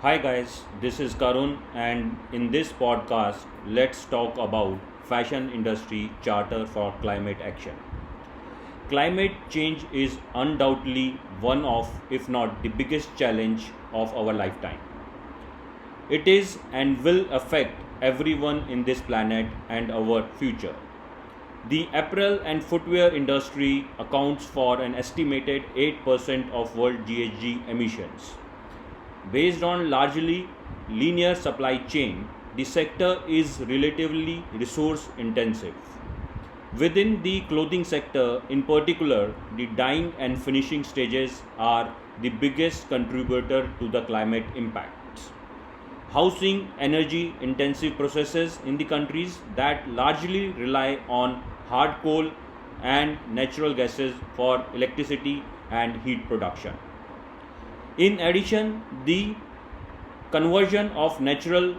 Hi guys, this is Karun and in this podcast let's talk about fashion industry charter for climate action. Climate change is undoubtedly one of if not the biggest challenge of our lifetime. It is and will affect everyone in this planet and our future. The apparel and footwear industry accounts for an estimated 8% of world GHG emissions. Based on largely linear supply chain, the sector is relatively resource intensive. Within the clothing sector, in particular, the dyeing and finishing stages are the biggest contributor to the climate impacts. Housing energy intensive processes in the countries that largely rely on hard coal and natural gases for electricity and heat production. In addition, the conversion of natural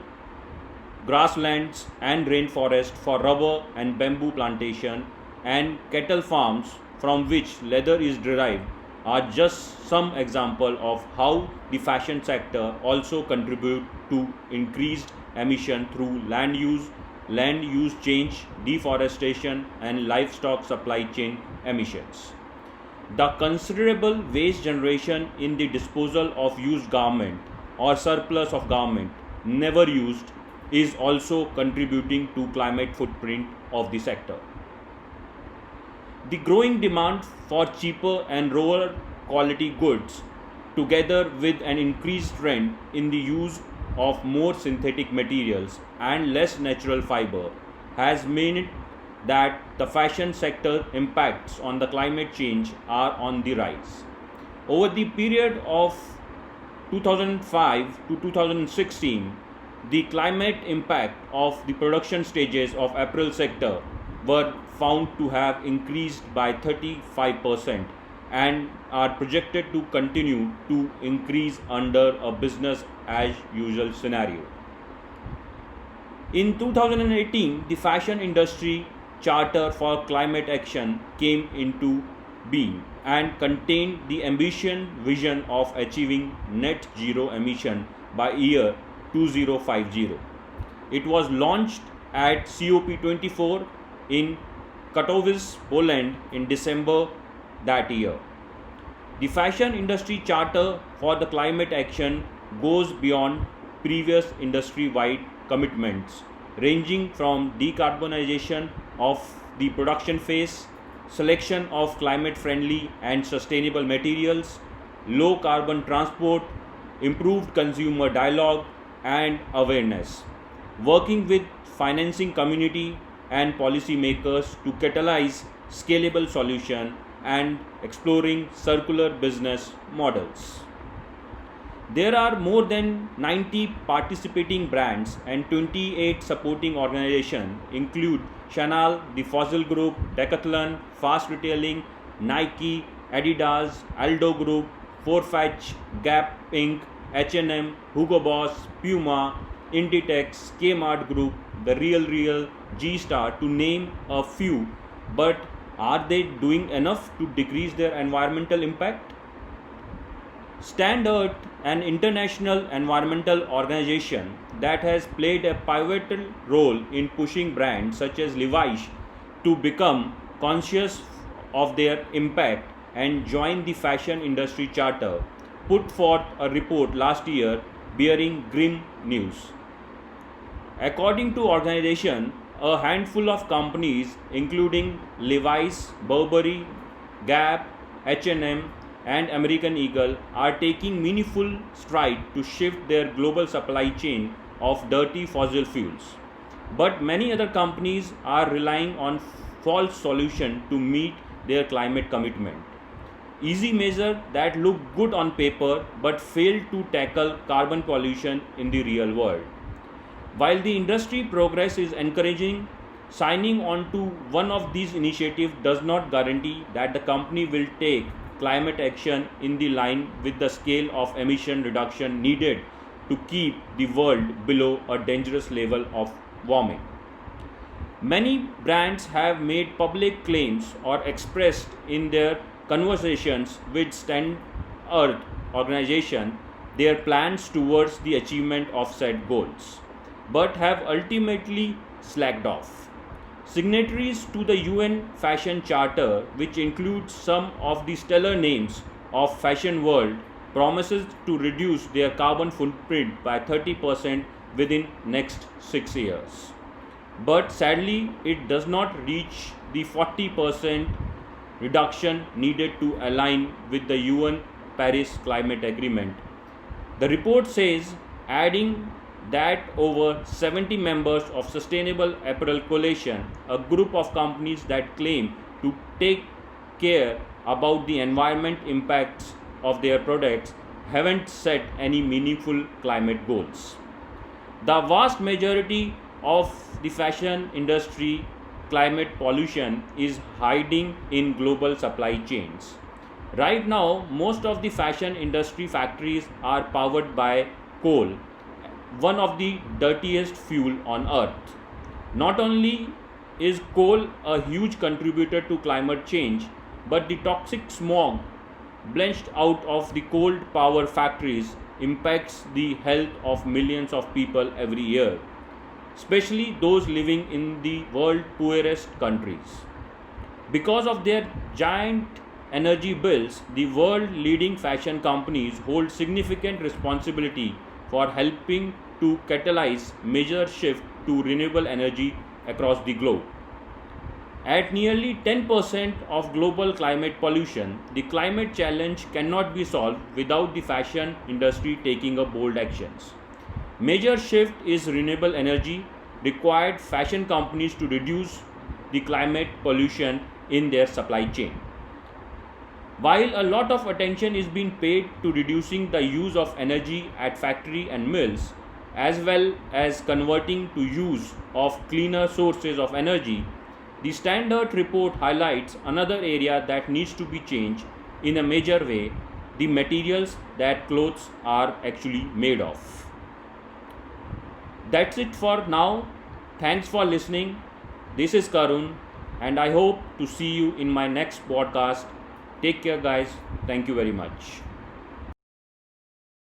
grasslands and rainforest for rubber and bamboo plantation and cattle farms from which leather is derived are just some example of how the fashion sector also contribute to increased emission through land use change, deforestation and livestock supply chain emissions. The considerable waste generation in the disposal of used garment or surplus of garment never used is also contributing to climate footprint of the sector. The growing demand for cheaper and lower quality goods together with an increased trend in the use of more synthetic materials and less natural fiber has made that the fashion sector impacts on the climate change are on the rise. Over the period of 2005 to 2016, the climate impact of the production stages of apparel sector were found to have increased by 35% and are projected to continue to increase under a business as usual scenario. In 2018, the fashion industry charter for climate action came into being and contained the ambition vision of achieving net zero emission by year 2050. It was launched at COP24 in Katowice, Poland in December that year. The fashion industry charter for the climate action goes beyond previous industry wide commitments, ranging from decarbonization of the production phase, selection of climate friendly and sustainable materials, low carbon transport, improved consumer dialogue and awareness, working with financing community and policymakers to catalyze scalable solution and exploring circular business models. There are more than 90 participating brands and 28 supporting organizations include Chanel, the Fossil Group, Decathlon, Fast Retailing, Nike, Adidas, Aldo Group, Forfetch, Gap Inc., H&M, Hugo Boss, Puma, Inditex, Kmart Group, The Real, G-Star to name a few, but are they doing enough to decrease their environmental impact? Stand Earth, an international environmental organization that has played a pivotal role in pushing brands such as Levi's to become conscious of their impact and join the fashion industry charter, put forth a report last year bearing grim news. According to organization, a handful of companies including Levi's, Burberry, Gap, H&M and American Eagle are taking meaningful stride to shift their global supply chain of dirty fossil fuels. But many other companies are relying on false solutions to meet their climate commitment. Easy measures that look good on paper but fail to tackle carbon pollution in the real world. While the industry progress is encouraging, signing on to one of these initiatives does not guarantee that the company will take climate action in the line with the scale of emission reduction needed to keep the world below a dangerous level of warming. Many brands have made public claims or expressed in their conversations with Stand Earth organization their plans towards the achievement of said goals, but have ultimately slacked off. Signatories to the UN Fashion Charter, which includes some of the stellar names of fashion world, promises to reduce their carbon footprint by 30% within next 6 years. But sadly, it does not reach the 40% reduction needed to align with the UN Paris Climate Agreement. The report says, adding that over 70 members of Sustainable Apparel Coalition, a group of companies that claim to take care about the environment impacts of their products, haven't set any meaningful climate goals. The vast majority of the fashion industry climate pollution is hiding in global supply chains. Right now, most of the fashion industry factories are powered by coal, one of the dirtiest fuel on earth. Not only is coal a huge contributor to climate change, but the toxic smog blenched out of the coal power factories impacts the health of millions of people every year, especially those living in the world's poorest countries. Because of their giant energy bills, the world leading fashion companies hold significant responsibility for helping to catalyze major shift to renewable energy across the globe. At nearly 10% of global climate pollution, the climate challenge cannot be solved without the fashion industry taking a bold actions. Major shift is renewable energy required fashion companies to reduce the climate pollution in their supply chain. While a lot of attention is being paid to reducing the use of energy at factory and mills, as well as converting to use of cleaner sources of energy, the Standard report highlights another area that needs to be changed in a major way: the materials that clothes are actually made of. That's it for now. Thanks for listening. This is Karun, and I hope to see you in my next podcast. Take care, guys. Thank you very much.